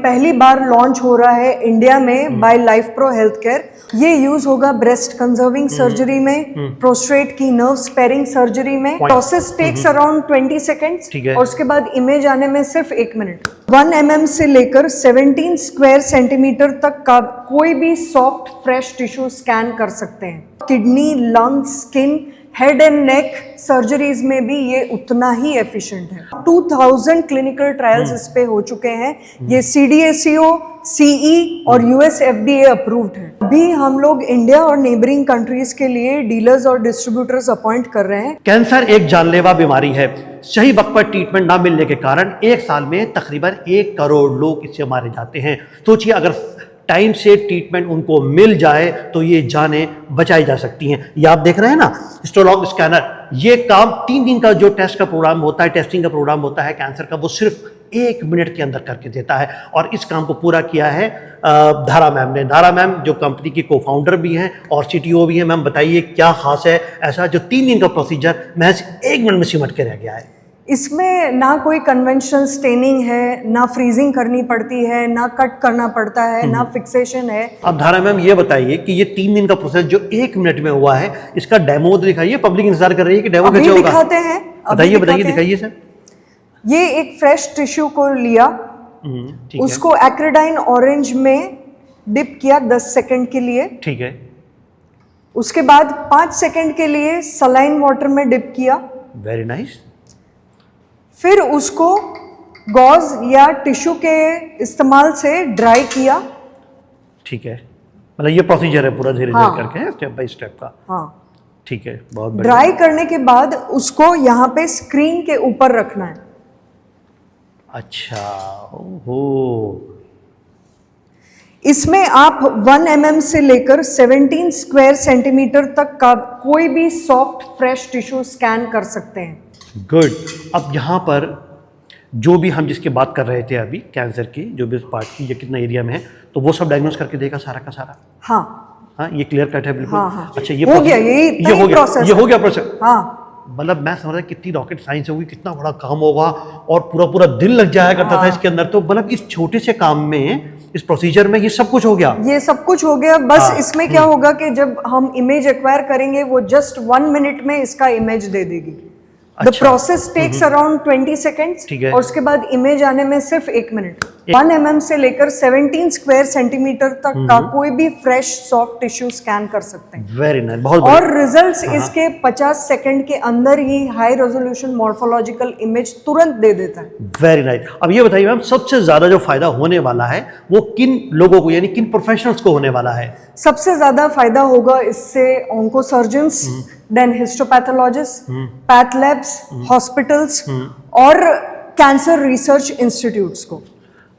पहली बार लॉन्च हो रहा है इंडिया में bye life pro health care. ये यूज होगा ब्रेस्ट कंजर्विंग सर्जरी में, प्रोस्टेट की नर्व स्पेयरिंग सर्जरी में। प्रोसेस टेक्स अराउंड 20 सेकेंड्स और उसके बाद इमेज आने में सिर्फ 1 मिनट। 1 mm से लेकर 17 स्क्वायर सेंटीमीटर तक का कोई भी सॉफ्ट फ्रेश टिश्यू स्कैन कर सकते हैं। Kidney, lung, skin, head and neck surgeries में भी ये उतना ही एफिशिएंट है। 2000 क्लिनिकल ट्रायल्स इस पे हो चुके हैं। ये CDSCO, CE और US FDA अप्रूव्ड है। अभी हम लोग इंडिया और नेबरिंग कंट्रीज के लिए डीलर्स और डिस्ट्रीब्यूटर्स अपॉइंट कर रहे हैं। कैंसर एक जानलेवा बीमारी है। सही वक्त पर ट्रीटमेंट ना मिलने के कारण एक साल में तकरीबन 1 करोड़ लोग इससे मारे जाते हैं। सोचिए अगर टाइम से ट्रीटमेंट उनको मिल जाए तो ये जानें बचाई जा सकती हैं। ये आप देख रहे हैं ना हिस्टोलॉग स्कैनर, ये काम 3 दिन का जो टेस्ट का प्रोग्राम होता है, टेस्टिंग का प्रोग्राम होता है कैंसर का, वो सिर्फ 1 मिनट के अंदर करके देता है। और इस काम को पूरा किया है धारा मैम ने। धारा मैम जो कंपनी की को फाउंडर भी हैं और CTO भी हैं। मैम बताइए क्या खास है ऐसा जो 3 दिन का प्रोसीजर महज 1 मिनट में सिमट के रह गया है? इसमें ना कोई कन्वेंशनल स्टेनिंग है, ना फ्रीजिंग करनी पड़ती है, ना कट करना पड़ता है, ना फिक्सेशन है। अब धारा मैम ये बताइए कि ये 3 दिन का प्रोसेस जो 1 मिनट में हुआ है, इसका डेमो दिखाइए। पब्लिक इंतजार कर रही है कि डेमो कैसे होगा। दिखाते हैं, बताइए दिखाइए सर। ये एक फ्रेश टिश्यू को लिया, उसको एक्रेडाइन ऑरेंज में डिप किया 10 सेकंड के लिए। ठीक है। उसके बाद 5 सेकंड के लिए सलाइन वाटर में डिप किया। Very nice. फिर उसको गॉज या टिश्यू के इस्तेमाल से ड्राई किया। ठीक है, मतलब ये प्रोसीजर है पूरा धीरे धीरे करके स्टेप बाय स्टेप का। हाँ ठीक है, बहुत बढ़िया। ड्राई करने के बाद उसको यहाँ पे स्क्रीन के ऊपर रखना है। अच्छा, ओहो। इसमें आप 1 mm से लेकर 17 स्क्वायर सेंटीमीटर तक का कोई भी सॉफ्ट फ्रेश टिश्यू स्कैन कर सकते हैं। गुड। अब यहाँ पर जो भी हम जिसकी बात कर रहे थे अभी कैंसर की, जो भी उस पार्ट की, ये कितना एरिया में है, तो वो सब डायग्नोस करके देगा सारा का सारा। हाँ, ये क्लियर कट है बिल्कुल। हाँ। अच्छा, ये हो गया, ये हो गया प्रोसेस। हाँ, मतलब मैं समझ रहा कितनी रॉकेट साइंस होगी, कितना बड़ा काम होगा और पूरा दिल लग जाया करता था इसके अंदर। तो मतलब इस छोटे से काम में, इस प्रोसीजर में ये सब कुछ हो गया। ये सब कुछ हो गया। बस इसमें क्या होगा कि जब हम इमेज एक्वायर करेंगे, वो जस्ट 1 मिनट में इसका इमेज दे देगी। The process takes around 20 seconds और उसके बाद इमेज आने में सिर्फ 1 मिनट। 1 mm से लेकर 17 स्क्वायर सेंटीमीटर तक का कोई भी फ्रेश सॉफ्ट टिश्यू स्कैन कर सकते हैं। वेरी नाइस, बहुत और रिजल्ट्स इसके 50 सेकंड के अंदर ही हाई रेजोल्यूशन मॉर्फोलॉजिकल इमेज तुरंत दे देता है। Very nice. अब ये बताइए मैम, सबसे ज्यादा जो फायदा होने वाला है वो किन लोगों को, यानी किन प्रोफेशनल्स को होने वाला है? सबसे ज्यादा फायदा होगा इससे onco surgeons, then histopathologists, path labs, hospitals और कैंसर रिसर्च इंस्टीट्यूट्स को।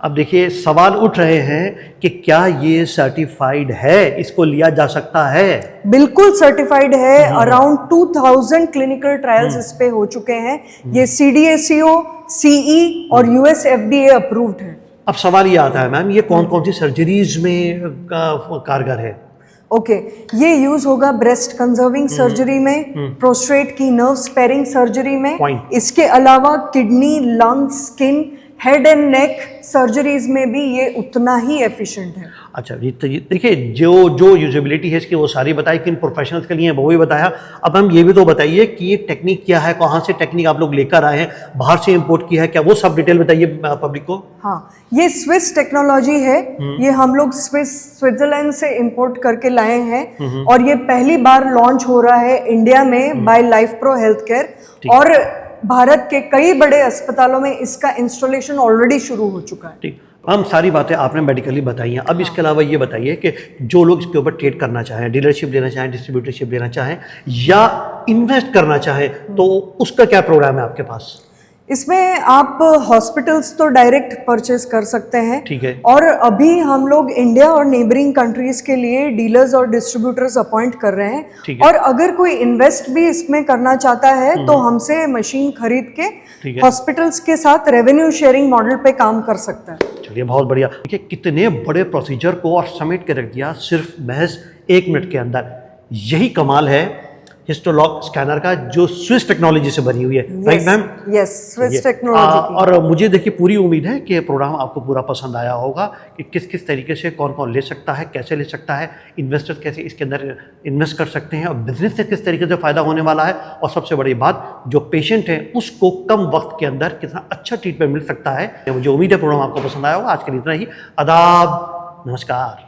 अब देखिए सवाल उठ रहे हैं कि क्या ये सर्टिफाइड है, इसको लिया जा सकता है? बिल्कुल सर्टिफाइड है। अराउंड 2000 क्लिनिकल ट्रायल्स इस पे हो चुके हैं। ये CDSCO, CE और US FDA अप्रूव्ड है। अब सवाल ये आता है मैम, ये कौन कौन सी सर्जरीज में कारगर है? ओके, ये यूज होगा ब्रेस्ट कंजर्विंग सर्जरी में, प्रोस्टेट की नर्व स्पेयरिंग सर्जरी में। इसके अलावा kidney, lung, skin, head and neck surgeries में भी ये उतना ही एफिशिएंट है। अच्छा जी, तो देखिए जो यूजेबिलिटी है इसकी वो सारी बताई, किन प्रोफेशनल्स के लिए वो भी बताया। अब हम ये भी तो बताइए कि ये टेक्निक क्या है, कहाँ से टेक्निक आप लोग लेकर आए हैं, बाहर से इंपोर्ट किया है क्या, वो सब डिटेल बताइए पब्लिक को। हाँ, ये स्विस टेक्नोलॉजी है। ये हम लोग स्विट्जरलैंड से इंपोर्ट करके लाए हैं और ये पहली बार लॉन्च हो रहा है इंडिया में bye life pro health care. और भारत के कई बड़े अस्पतालों में इसका इंस्टॉलेशन ऑलरेडी शुरू हो चुका है। ठीक, हम सारी बातें आपने मेडिकली बताई हैं। अब इसके अलावा ये बताइए कि जो लोग इसके ऊपर ट्रेड करना चाहें, डीलरशिप लेना चाहें, डिस्ट्रीब्यूटरशिप लेना चाहें या इन्वेस्ट करना चाहें, तो उसका क्या प्रोग्राम है आपके पास? इसमें आप हॉस्पिटल्स तो डायरेक्ट परचेज कर सकते हैं। ठीक है। और अभी हम लोग इंडिया और नेबरिंग कंट्रीज के लिए डीलर्स और डिस्ट्रीब्यूटर्स अपॉइंट कर रहे हैं। और अगर कोई इन्वेस्ट भी इसमें करना चाहता है तो हमसे मशीन खरीद के हॉस्पिटल्स के साथ रेवेन्यू शेयरिंग मॉडल पे काम कर सकता है। चलिए, बहुत बढ़िया। देखिए कितने बड़े प्रोसीजर को और समेट के रख दिया सिर्फ महज 1 मिनट के अंदर। यही कमाल है, हिस्टोलॉग स्कैनर का, जो स्विस टेक्नोलॉजी से बनी हुई है, right ma'am? Yes, Swiss technology की। और मुझे देखिए पूरी उम्मीद है कि प्रोग्राम आपको पूरा पसंद आया होगा कि किस किस तरीके से कौन कौन ले सकता है, कैसे ले सकता है, इन्वेस्टर्स कैसे इसके अंदर इन्वेस्ट कर सकते हैं और बिजनेस से किस तरीके से फ़ायदा होने वाला है, और सबसे बड़ी बात जो पेशेंट है उसको कम वक्त के अंदर कितना अच्छा ट्रीटमेंट मिल सकता है। मुझे उम्मीद है प्रोग्राम आपको पसंद आया होगा। आज के लिए इतना ही। आदाब, नमस्कार।